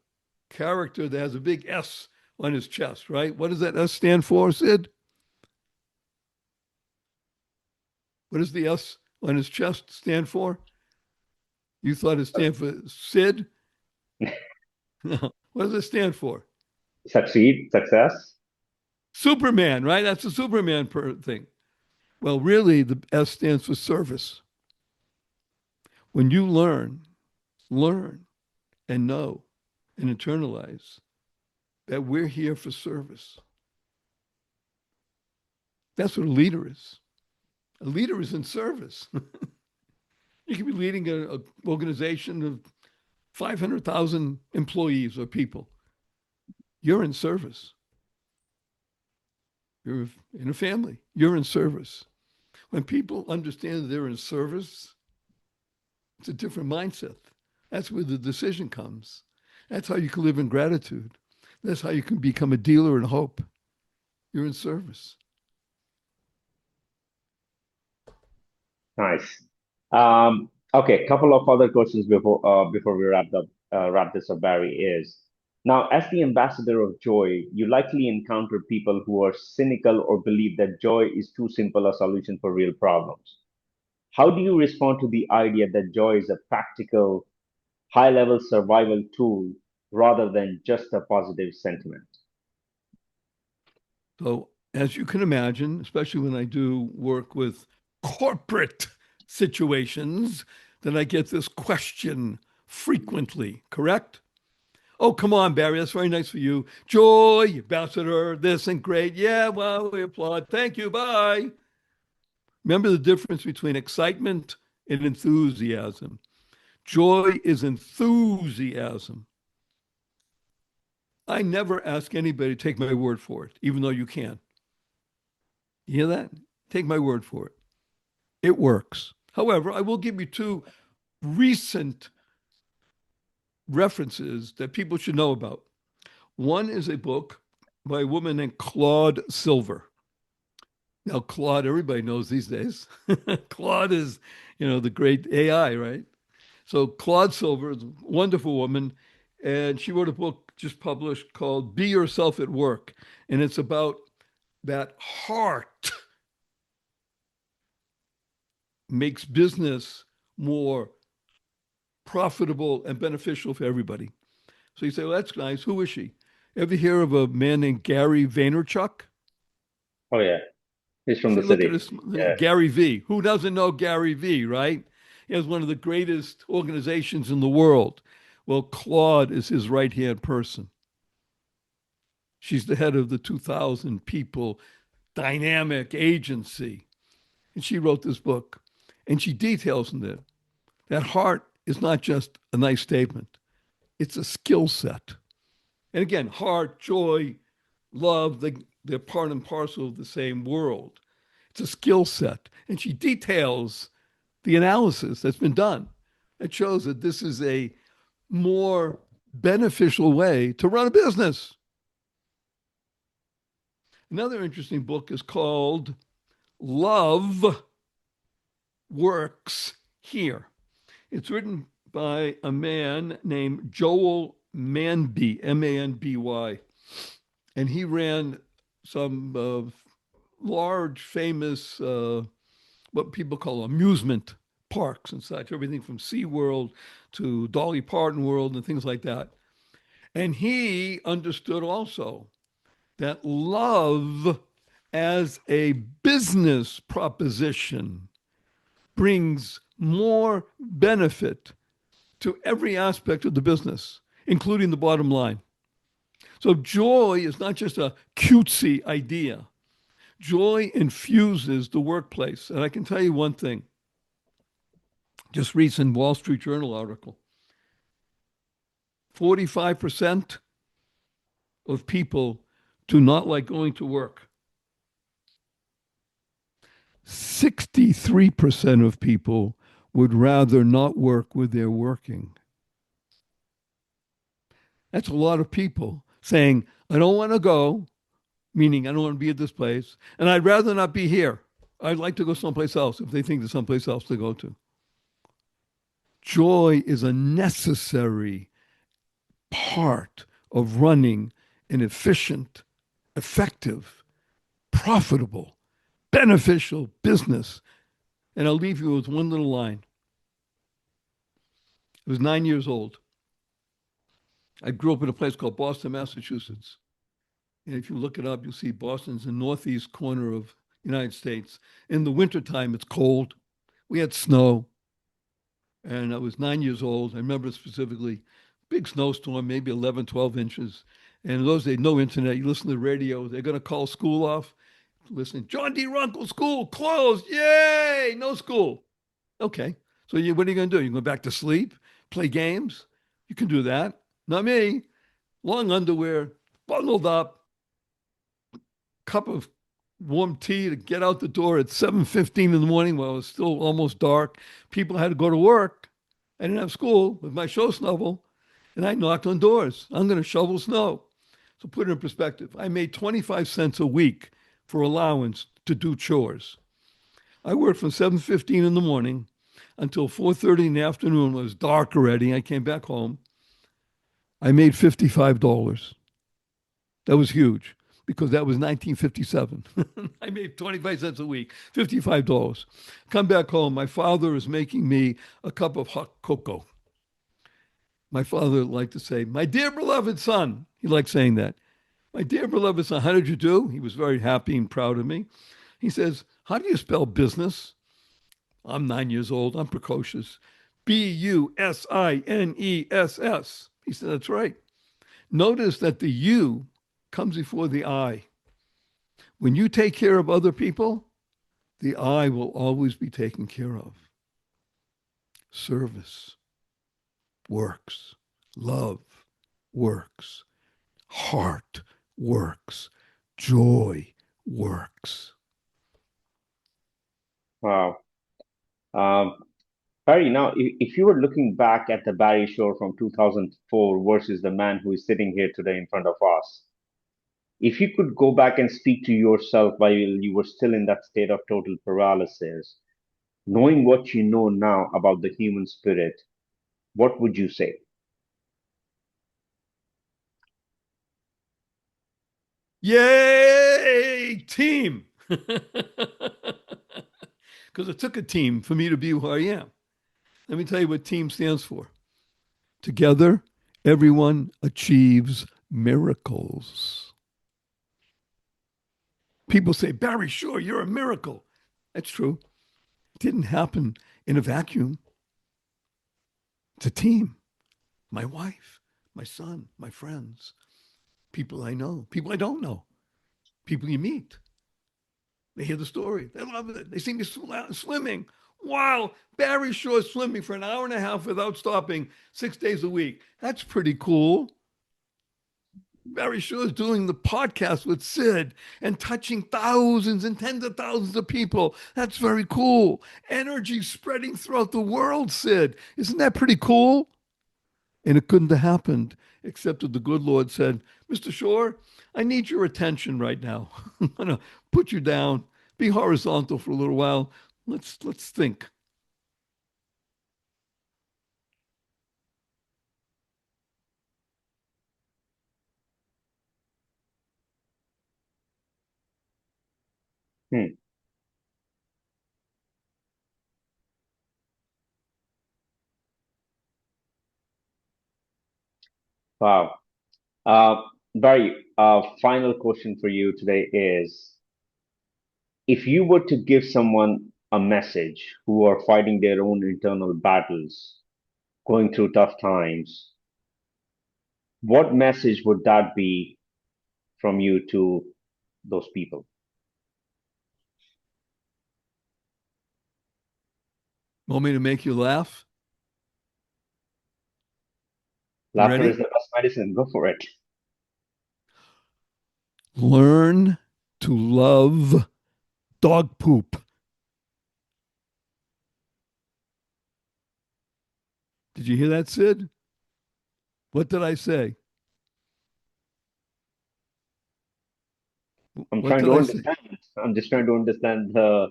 A: character that has a big S on his chest, right? What does that S stand for, Sid? What does the S on his chest stand for? You thought it stand for Sid? No. What does it stand for?
B: Succeed, success.
A: Superman, right? That's a Superman thing. Well, really, the S stands for service. When you learn and know and internalize that we're here for service, that's what a leader is. A leader is in service. You can be leading an organization of 500,000 employees or people. You're in service. You're in a family. You're in service. When people understand that they're in service, it's a different mindset. That's where the decision comes. That's how you can live in gratitude. That's how you can become a dealer in hope. You're in service.
B: Nice. Okay, a couple of other questions before we wrap this up, Barry, is now as the ambassador of joy, you likely encounter people who are cynical or believe that joy is too simple a solution for real problems. How do you respond to the idea that joy is a practical, high-level survival tool rather than just a positive sentiment?
A: So, as you can imagine, especially when I do work with corporate situations, then I get this question frequently, correct? Oh, come on, Barry, that's very nice for you. Joy, ambassador, this and great. Yeah, well, we applaud. Thank you. Bye. Remember the difference between excitement and enthusiasm. Joy is enthusiasm. I never ask anybody to take my word for it, even though you can. You hear that? Take my word for it. It works. However, I will give you two recent references that people should know about. One is a book by a woman named Claude Silver. Now, Claude, everybody knows these days. Claude is, the great AI, right? So Claude Silver is a wonderful woman, and she wrote a book just published called Be Yourself at Work. And it's about that heart makes business more profitable and beneficial for everybody. So you say, well, that's nice. Who is she? Ever hear of a man named Gary Vaynerchuk?
B: Oh yeah, he's from the
A: See, look at
B: city.
A: this
B: Yeah.
A: Gary V. Who doesn't know Gary V, right? He has one of the greatest organizations in the world. Well, Claude is his right hand person. She's the head of the 2,000 people dynamic agency. And she wrote this book. And she details in it that heart is not just a nice statement, it's a skill set. And again, heart, joy, love, they're part and parcel of the same world. It's a skill set. And she details the analysis that's been done. It shows that this is a more beneficial way to run a business. Another interesting book is called Love Works Here. It's written by a man named Joel Manby, Manby, and he ran some large, famous, what people call amusement parks and such, everything from SeaWorld to Dolly Parton World and things like that. And he understood also that love as a business proposition brings more benefit to every aspect of the business, including the bottom line. So joy is not just a cutesy idea. Joy infuses the workplace. And I can tell you one thing, just recent Wall Street Journal article. 45% of people do not like going to work. 63% of people would rather not work where they're working. That's a lot of people saying, I don't want to go, meaning I don't want to be at this place, and I'd rather not be here. I'd like to go someplace else if they think there's someplace else to go to. Joy is a necessary part of running an efficient, effective, profitable, beneficial business. And I'll leave you with one little line. I was 9 years old. I grew up in a place called Boston, Massachusetts. And if you look it up, you'll see Boston's the northeast corner of the United States. In the wintertime, it's cold. We had snow. And I was 9 years old. I remember specifically, big snowstorm, maybe 11, 12 inches. And in those days, no internet. You listen to the radio. They're going to call school off. Listen, John D. Runkle, school closed. Yay! No school. Okay. So what are you going to do? You go back to sleep, play games? You can do that. Not me. Long underwear, bundled up, cup of warm tea to get out the door at 7:15 in the morning while it was still almost dark. People had to go to work. I didn't have school with my show shovel, and I knocked on doors. I'm going to shovel snow. So put it in perspective. I made 25 cents a week for allowance to do chores. I worked from 7:15 in the morning until 4:30 in the afternoon. When it was dark already. I came back home. I made $55. That was huge because that was 1957. I made 25 cents a week, $55. Come back home. My father is making me a cup of hot cocoa. My father liked to say, my dear beloved son. He liked saying that. My dear beloved son, how did you do? He was very happy and proud of me. He says, how do you spell business? I'm 9 years old. I'm precocious. Business. He said, that's right. Notice that the U comes before the I. When you take care of other people, the I will always be taken care of. Service works. Love works. Heart works. Joy works.
B: Wow. Um, Barry, now, if you were looking back at the Barry Shore from 2004 versus the man who is sitting here today in front of us, if you could go back and speak to yourself while you were still in that state of total paralysis, knowing what you know now about the human spirit, what would you say?
A: Yay! team. Because it took a team for me to be who I am. Let me tell you what team stands for. Together, everyone achieves miracles. People say, Barry, sure, you're a miracle. That's true. It didn't happen in a vacuum. It's a team. My wife, my son, my friends, people I know, people I don't know, people you meet. They hear the story. They love it. They see me swimming. Wow, Barry Shore swimming for an hour and a half without stopping 6 days a week. That's pretty cool. Barry Shore is doing the podcast with Sid and touching thousands and tens of thousands of people. That's very cool. Energy spreading throughout the world, Sid. Isn't that pretty cool? And it couldn't have happened except that the good Lord said, Mr. Shore, I need your attention right now. I'm going to put you down. Be horizontal for a little while. Let's think.
B: Hmm. Wow. Barry, final question for you today is, if you were to give someone a message who are fighting their own internal battles, going through tough times, what message would that be from you to those people?
A: Want me to make you laugh? You
B: Laughter is
A: ready?
B: the best medicine. Go for it.
A: Learn to love dog poop. Did you hear that, Sid? What did I say?
B: I'm
A: What
B: trying
A: did
B: to
A: I say?
B: understand. I'm just trying to understand the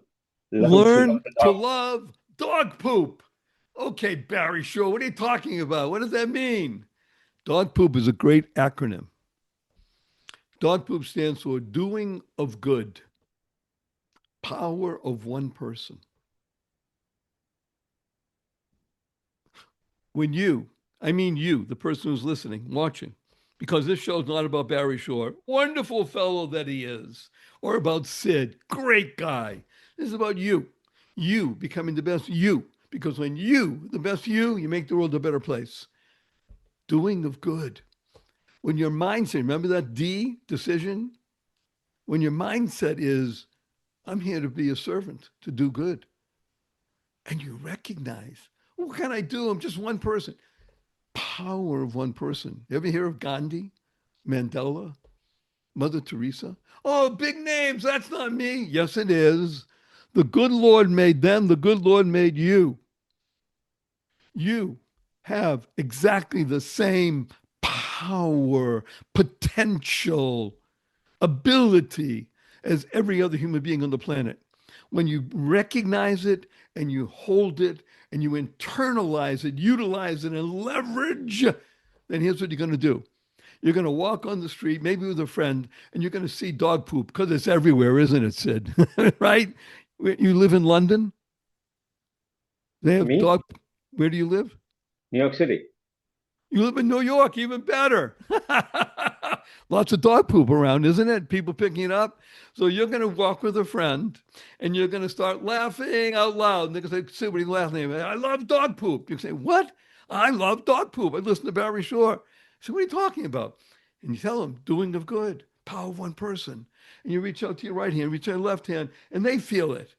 B: learn to love
A: Learn
B: the
A: to
B: dog.
A: love dog poop. Okay, Barry Shore, what are you talking about? What does that mean? Dog poop is a great acronym. Dog poop stands for doing of good, power of one person. When you, I mean you, the person who's listening, watching, because this show is not about Barry Shore, wonderful fellow that he is, or about Sid, great guy. This is about you becoming the best you. Because when you, the best you make the world a better place. Doing of good. When your mindset, remember that D, decision? When your mindset is, I'm here to be a servant, to do good, and you recognize, what can I do? I'm just one person. Power of one person. You ever hear of Gandhi, Mandela, Mother Teresa? Oh, big names. That's not me. Yes, it is. The good Lord made them. The good Lord made you. You have exactly the same power, potential, ability as every other human being on the planet. When you recognize it and you hold it and you internalize it, utilize it, and leverage, then here's what you're going to do. You're going to walk on the street, maybe with a friend, and you're going to see dog poop because it's everywhere, isn't it, Sid? Right? You live in London? They have
B: Me?
A: dog. Where do you live?
B: New York City.
A: You live in New York, even better. Lots of dog poop around, isn't it? People picking it up. So you're going to walk with a friend and you're going to start laughing out loud. And they're going to say, Sid, what are you laughing at? I love dog poop. You say, what? I love dog poop. I listen to Barry Shore. So what are you talking about? And you tell them, doing of good, power of one person. And you reach out to your right hand, reach out to your left hand, and they feel it.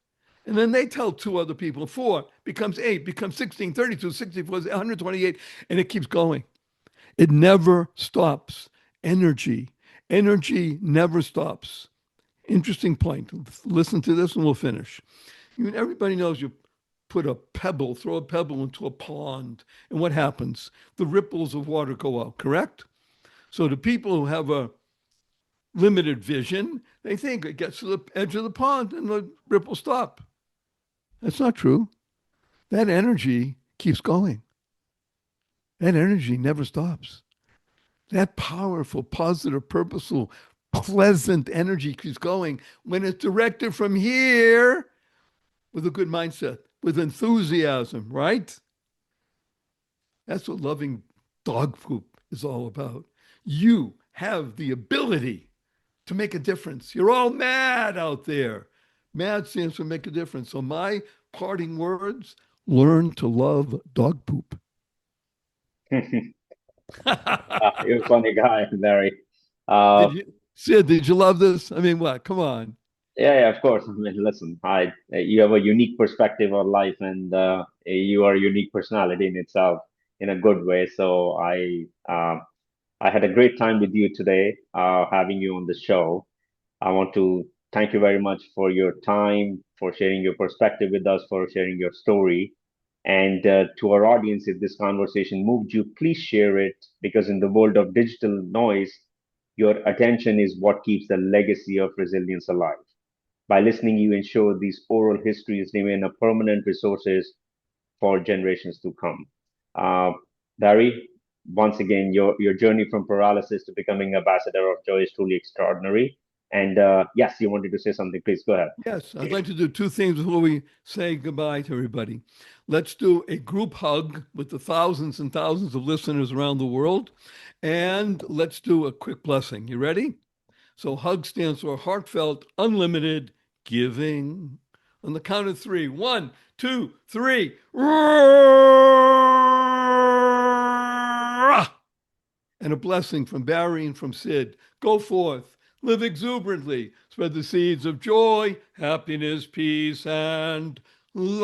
A: And then they tell two other people, four becomes eight, becomes 16, 32, 64, 128, and it keeps going. It never stops. Energy. Energy never stops. Interesting point. Listen to this and we'll finish. Everybody knows you put a pebble, throw a pebble into a pond, and what happens? The ripples of water go out, correct? So the people who have a limited vision, they think it gets to the edge of the pond and the ripples stop. That's not true. That energy keeps going. That energy never stops. That powerful, positive, purposeful, pleasant energy keeps going when it's directed from here with a good mindset, with enthusiasm, right? That's what loving dog poop is all about. You have the ability to make a difference. You're all mad out there. Mad stands for make a difference. So my parting words, learn to love dog poop.
B: You're a funny guy, Larry.
A: Did
B: Uh,
A: you, Sid, did you love this? I mean, what? Come on.
B: yeah, of course. I mean, listen, you have a unique perspective on life, and you are a unique personality in itself, in a good way. So I had a great time with you today, having you on the show. I want to thank you very much for your time, for sharing your perspective with us, for sharing your story. And to our audience, if this conversation moved you, please share it because in the world of digital noise, your attention is what keeps the legacy of resilience alive. By listening, you ensure these oral histories remain a permanent resources for generations to come. Uh, Barry, once again, your journey from paralysis to becoming ambassador of joy is truly extraordinary. And yes, you wanted to say something. Please go ahead.
A: Yes, I'd like to do two things before we say goodbye to everybody. Let's do a group hug with the thousands and thousands of listeners around the world. And let's do a quick blessing. You ready? So, hug stands for heartfelt, unlimited giving. On the count of three: one, two, three. And a blessing from Barry and from Sid. Go forth, live exuberantly, spread the seeds of joy, happiness, peace, and love.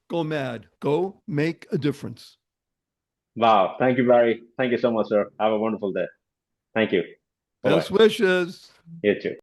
A: Go mad. Go make a difference.
B: Wow. Thank you, Barry. Thank you so much, sir. Have a wonderful day. Thank you. Bye bye.
A: Best wishes.
B: You too.